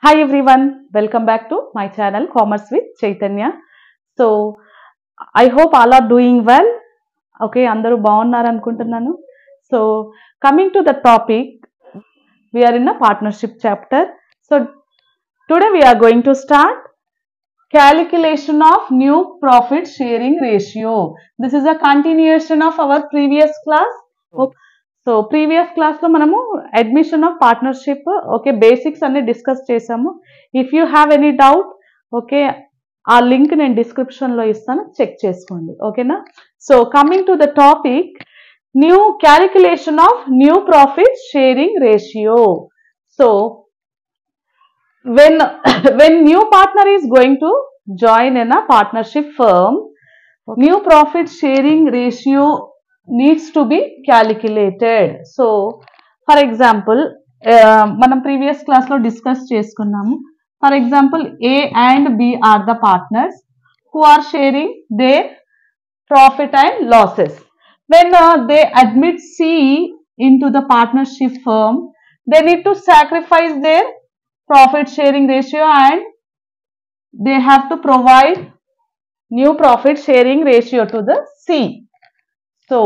Hi everyone, welcome back to my channel Commerce with Chaitanya. So I hope all are doing well. Okay, andaru బాగున్నారు అనుకుంటున్నాను. So coming to the topic, we are in a partnership chapter. So today we are going to start calculation of new profit sharing ratio. This is a continuation of our previous class. Okay. So previous క్లాస్లో మనము admission of partnership okay basics అన్ని discuss చేసాము. If you have any doubt okay ఆ link నేను డిస్క్రిప్షన్లో ఇస్తాను, check చేసుకోండి. ఓకేనా? So coming to the topic, new calculation of new profit sharing ratio. So when new partner is going to join in a partnership firm, new profit sharing ratio needs to be calculated. So for example మనం previous క్లాస్లో discuss చేసుకున్నాము. For example A and B are the partners who are sharing their profit and losses. When they admit C into the partnership firm, they need to sacrifice their profit sharing ratio and they have to provide new profit sharing ratio to the C. So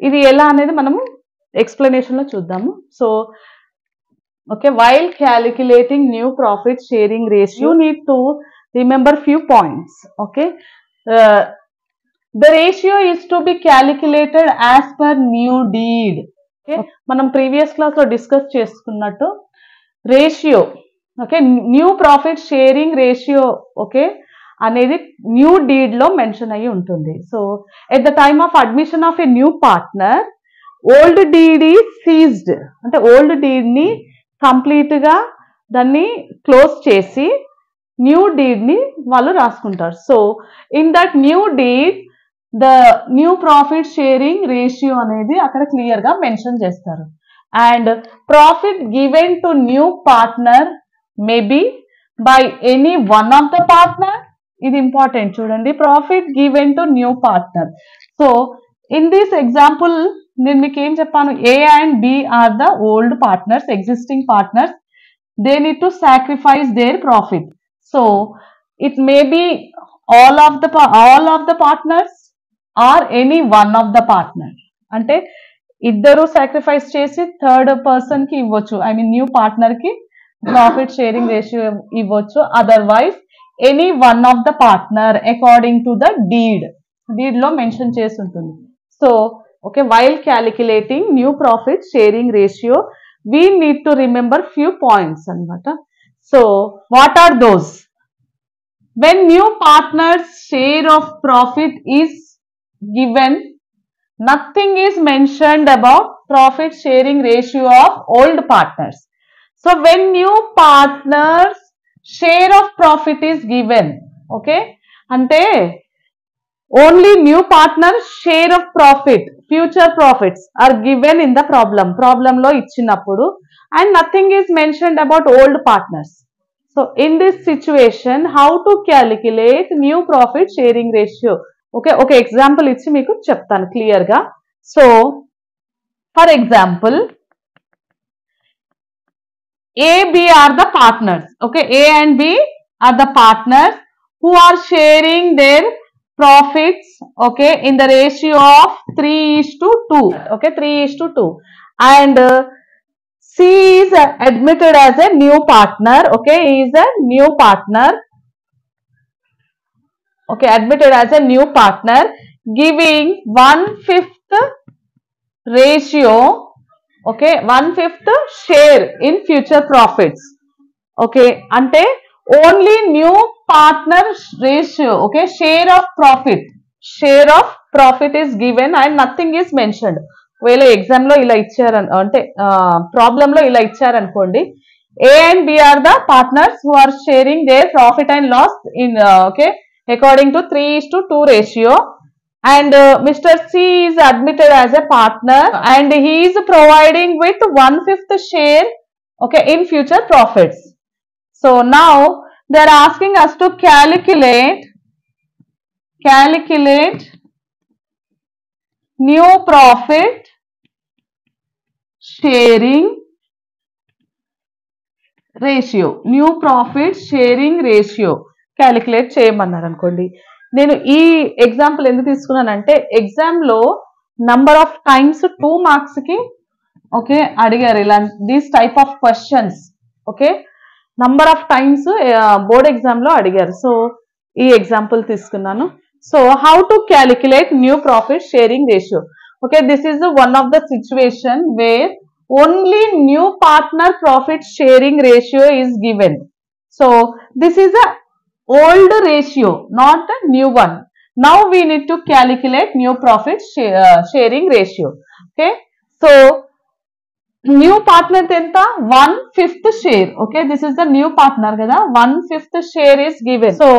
ఇది ఎలా అనేది మనము ఎక్స్ప్లెనేషన్లో చూద్దాము. So okay, while calculating new profit sharing ratio you need to remember few points. Okay, the ratio is to be calculated as per new deed. Okay, మనం previous క్లాస్లో discuss చేసుకున్నట్టు ratio okay new profit sharing ratio okay అనేది new deed లో mention అయ్యి ఉంటుంది. So at the time of admission of a new partner, old deed is seized, అంటే old deed ని complete గా దాన్ని క్లోజ్ చేసి న్యూ డీడ్ ని వాళ్ళు రాసుకుంటారు. So in that new deed the new profit sharing ratio అనేది అక్కడ క్లియర్ గా మెన్షన్ చేస్తారు. And profit given to new partner may be by any one of the partner. ఇది ఇంపార్టెంట్ చూడండి, profit given to new partner. So in this example నేను మీకు ఏం చెప్పాను, A and B are the old partners, existing partners. They need to sacrifice their profit. So it may be all of the partners or any one of the partner. అంటే ఇద్దరు sacrifice చేసి third person కి ఇవ్వచ్చు, I mean new partner కి profit sharing ratio ఇవ్వచ్చు. Otherwise any one of the partner according to the deed లో mention చేసి ఉంటుంది. So okay, while calculating new profit sharing ratio we need to remember few points అనమాట. So what are those? When new partners share of profit is given, nothing is mentioned about profit sharing ratio of old partners. So when new partners share of profit is given, okay, ante only new partner share of profit, future profits are given in the problem lo ichinappudu, and nothing is mentioned about old partners. So in this situation, how to calculate new profit sharing ratio? ఒక example ఇచ్చి మీకు చెప్తాను clear గా. So for example A B are the partners. Okay, A and B are the partners who are sharing their profits okay in the ratio of 3:2. Okay, 3:2. And C is admitted as a new partner. Okay, is a new partner. Okay, admitted as a new partner, giving 1/5 ratio, okay, 1/5 share in future profits. Okay, ante only new partner ratio, okay, share of profit is given and nothing is mentioned. ఒకవేళ exam లో ఇలా ఇచ్చారు అంటే problem లో ఇలా ఇచ్చారు అనుకోండి, A and B are the partners who are sharing their profit and loss in okay according to 3:2 ratio, and Mr. C is admitted as a partner and he is providing with 1/5 share okay in future profits. So now they are asking us to calculate new profit sharing ratio, new profit sharing ratio calculate చేయమన్నారు అనుకోండి. నేను ఈ example ఎందుకు తీసుకున్నానంటే ఎగ్జామ్లో number of times 2 marks కి okay అడిగారు ఇలా these type of questions. Okay, number of times board exam లో అడిగారు. సో ఈ ఎగ్జాంపుల్ తీసుకున్నాను. So how to calculate new profit sharing ratio. Okay, this is one of the situation where only new partner profit sharing ratio is given. So this is a old ratio, not a new one. Now we need to calculate new profit sharing ratio. Okay, so new partner enta 1/5 share. Okay, this is the new partner kada, 1/5 share is given. So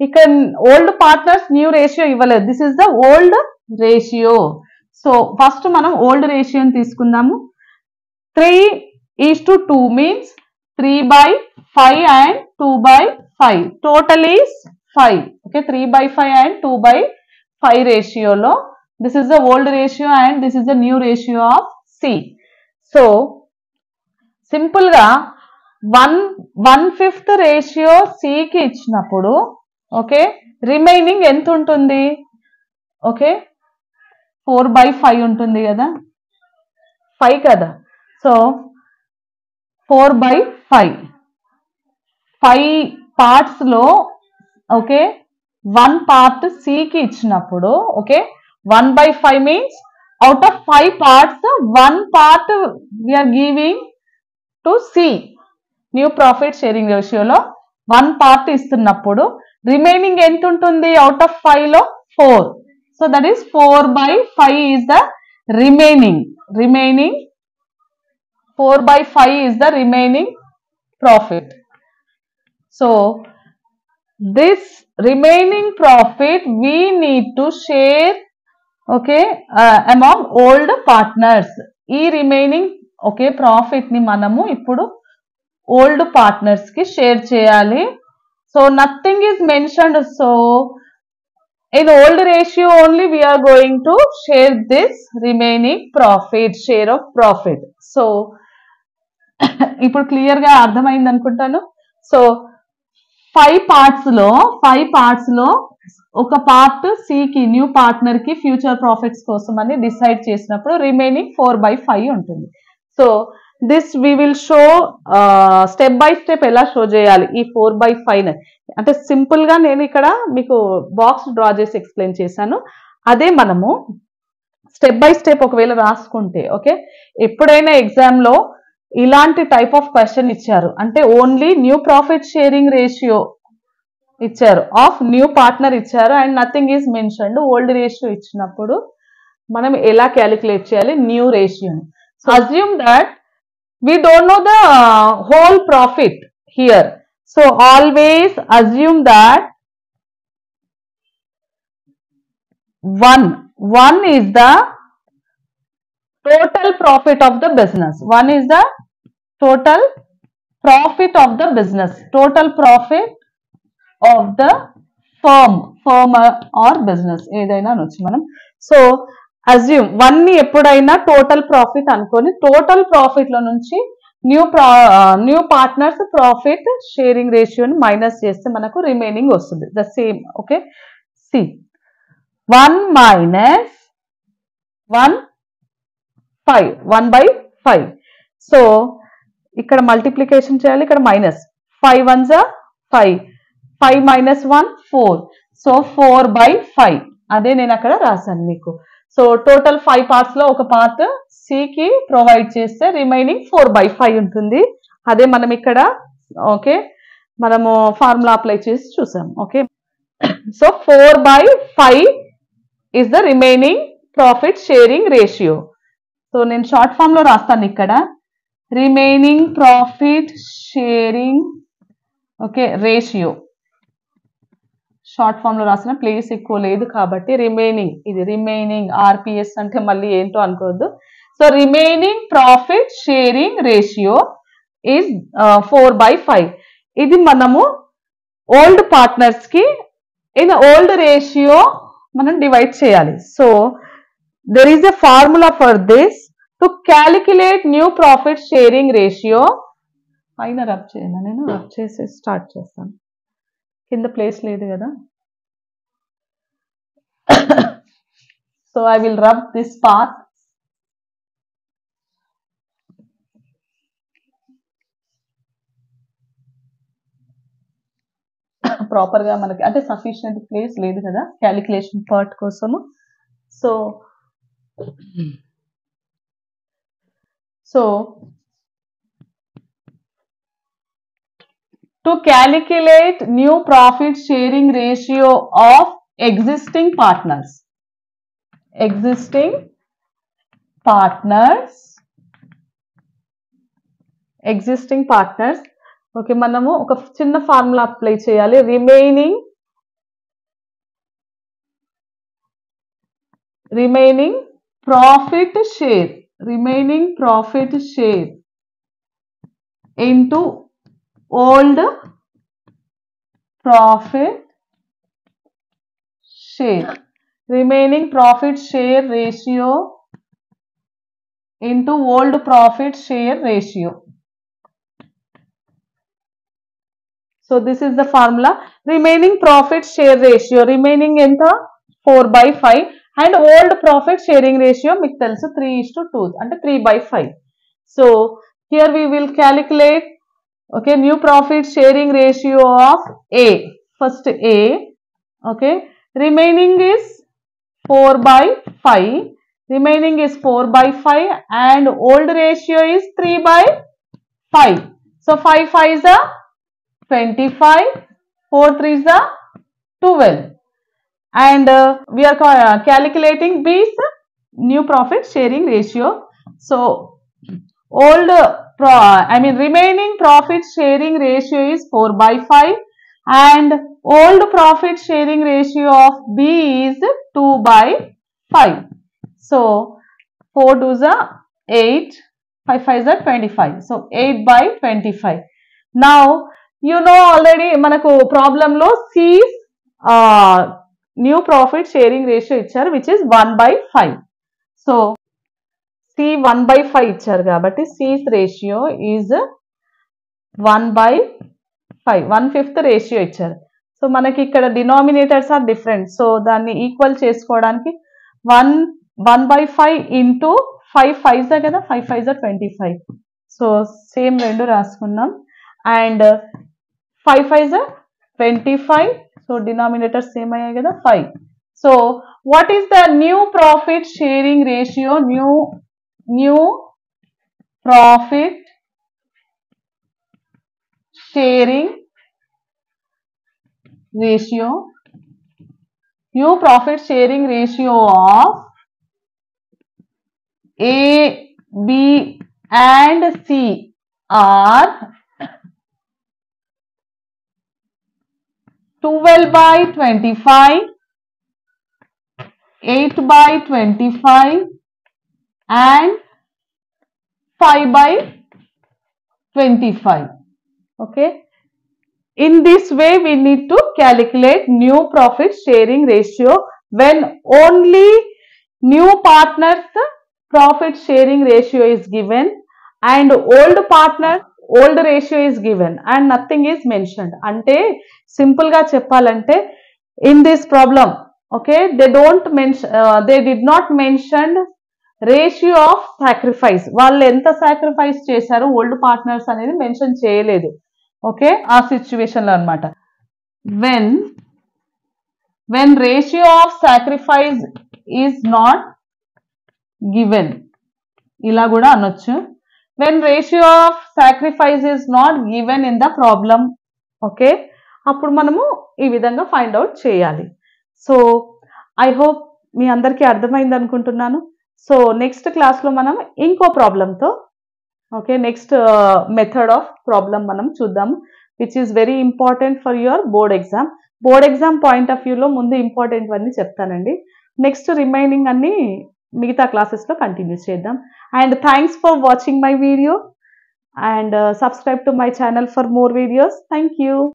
ఇక్కడ old partners new ratio ఇవ్వలేదు. This is the old ratio. So first మనం old ratio తీసుకుందాము. 3:2 means 3/5 and 2/5. Total is 5. Okay, 3/5 and 2/5 ratio lo. This is the old ratio and this is the new ratio of C. So simple ga 1/5 ratio C ki ఇచ్చినప్పుడు okay remaining ఎంత ఉంటుంది? Okay 4/5 ఉంటుంది కదా, 5 కదా. So 4/5 5 parts లో okay 1 part C కి ఇచ్చినప్పుడు okay 1/5 means out of 5 parts 1 part we're giving to C. New profit sharing రేషియోలో 1 పార్ట్ ఇస్తున్నప్పుడు రిమైనింగ్ ఎంత ఉంటుంది? అవుట్ ఆఫ్ 5 లో 4. So that is 4/5 is the remaining 4/5 is the remaining profit. So this remaining profit we need to share okay among old partners. ఈ remaining okay profit ని మనము ఇప్పుడు old partners కి share చేయాలి. So nothing is mentioned. So in old ratio only we are going to share this remaining profit, share of profit. So ఇప్పుడు clear గా అర్థమైంది అనుకుంటాను. సో 5 పార్ట్స్ లో ఒక పార్ట్ సి కి న్యూ పార్ట్నర్ కి ఫ్యూచర్ ప్రాఫిట్స్ కోసం అని డిసైడ్ చేసినప్పుడు రిమైనింగ్ 4/5 ఉంటుంది. So this we will show step by step ఎలా షో చేయాలి ఈ 4/5 అంటే సింపుల్ గా నేను ఇక్కడ మీకు బాక్స్ డ్రా చేసి ఎక్స్ప్లెయిన్ చేశాను. అదే మనము స్టెప్ బై స్టెప్ ఒకవేళ రాసుకుంటే ఓకే ఎప్పుడైనా ఎగ్జామ్ లో ఇలాంటి టైప్ ఆఫ్ క్వశ్చన్ ఇచ్చారు అంటే only new profit sharing ratio ఇచ్చారు ఆఫ్ న్యూ పార్ట్నర్ ఇచ్చారు and nothing is mentioned old ratio ఇచ్చినప్పుడు మనం ఎలా క్యాలిక్యులేట్ చేయాలి న్యూ రేషియోని. So assume that we don't know the whole profit here. So always assume that 1 is the total profit of the business. 1 is the total profit of the business. Total profit of the firm or business. ఏదైనా అనొచ్చు మనం. So assume 1 ని ఎప్పుడైనా total profit అనుకొని total profit లో నుంచి new partners profit sharing రేషియోని minus చేస్తే మనకు రిమైనింగ్ వస్తుంది the same. Okay see 1 minus 1/5. So ఇక్కడ మల్టిప్లికేషన్ చేయాలి, ఇక్కడ మైనస్ 5 1s 5, 5 minus 1 4. సో 4/5 అదే నేను అక్కడ రాశాను మీకు. సో టోటల్ 5 పార్ట్స్ లో ఒక పార్ట్ సి కి ప్రొవైడ్ చేస్తే రిమైనింగ్ 4/5 ఉంటుంది. అదే మనం ఇక్కడ ఓకే మనము ఫార్ములా అప్లై చేసి చూసాం. Okay so 4/5 is the remaining profit sharing ratio. So నేను షార్ట్ ఫామ్ లో రాస్తాను ఇక్కడ remaining profit sharing okay ratio. Short form లో రాసిన ప్లేస్ ఎక్కువ లేదు కాబట్టి రిమైనింగ్ ఇది రిమైనింగ్ ఆర్పిఎస్ అంటే మళ్ళీ ఏంటో అనుకోవద్దు. So remaining profit sharing ratio is 4/5. ఇది మనము ఓల్డ్ పార్ట్నర్స్ కి ఇన్ ఓల్డ్ రేషియో మనం డివైడ్ చేయాలి. So there is a formula for this to calculate new profit sharing ratio. పైన రబ్ చేయాలి, నేను రబ్ చేసి స్టార్ట్ చేస్తాను, కింద ప్లేస్ లేదు కదా. So I will rub this part. ప్రాపర్గా మనకి అంటే సఫిషియెంట్ ప్లేస్ లేదు కదా క్యాలిక్యులేషన్ పార్ట్ కోసము. So to calculate new profit sharing ratio of existing partners okay, మనము ఒక చిన్న ఫార్ములా అప్లై చేయాలి. Remaining profit share into old profit share, remaining profit share ratio into old profit share ratio. So this is the formula. Remaining profit share ratio, remaining ఎంత 4/5 and old profit sharing ratio మీకు తెలుసు 3:2 అంటే 3/5. So here we will calculate okay new profit sharing ratio of A. First A, okay, remaining is 4/5, and old ratio is 3/5. So 5 5s are 25, 4 3s are 12, and we are calculating B's new profit sharing ratio. So remaining profit sharing ratio is 4/5 and old profit sharing ratio of B is 2/5. So 4 2s are 8, 5 5s are 25. So 8/25. Now you know already మనకు problem లో C's new profit sharing ratio ఇచ్చారు which is 1/5. So C 1/5 ఇచ్చారు కాబట్టి C's ratio is 1/5, 1/5 ratio ఇచ్చారు. So మనకి ఇక్కడ denominators are different, so దాన్ని equal చేసుకోవడానికి 1/5 ఇంటూ 5 5s కదా, 5 5s 25. సో సేమ్ రెండు రాసుకున్నాం and 5 5s 25. So denominator same అయ్యాయి కదా 5. So what is the new profit sharing ratio? New profit sharing ratio of A, B and C are 12/25, 8/25 and 5/25. Okay, in this way we need to calculate new profit sharing ratio when only new partners profit sharing ratio is given and old partners old ratio is given and nothing is mentioned. అంటే simple గా చెప్పాలంటే in this problem, okay, they did not mention ratio of sacrifice, వాళ్ళు ఎంత sacrifice చేశారు old partners అనేది mention చేయలేదు. Okay, ఆ situation లో అనమాట when ratio of sacrifice is not given, ఇలా కూడా అనొచ్చు. when ratio of sacrifice is not given in the problem, okay, అప్పుడు మనము ఈ విధంగా ఫైండ్ అవుట్ చేయాలి. సో ఐ హోప్ మీ అందరికీ అర్థమైంది అనుకుంటున్నాను. సో నెక్స్ట్ క్లాస్లో మనం ఇంకో ప్రాబ్లంతో okay next method of problem మనం చూద్దాము which is very important for your board exam point of వ్యూలో ముందు ఇంపార్టెంట్ అన్నీ చెప్తానండి. నెక్స్ట్ రిమైనింగ్ అన్ని మిగతా క్లాసెస్లో కంటిన్యూ చేద్దాం. And thanks for watching my video and subscribe to my channel for more videos. Thank you.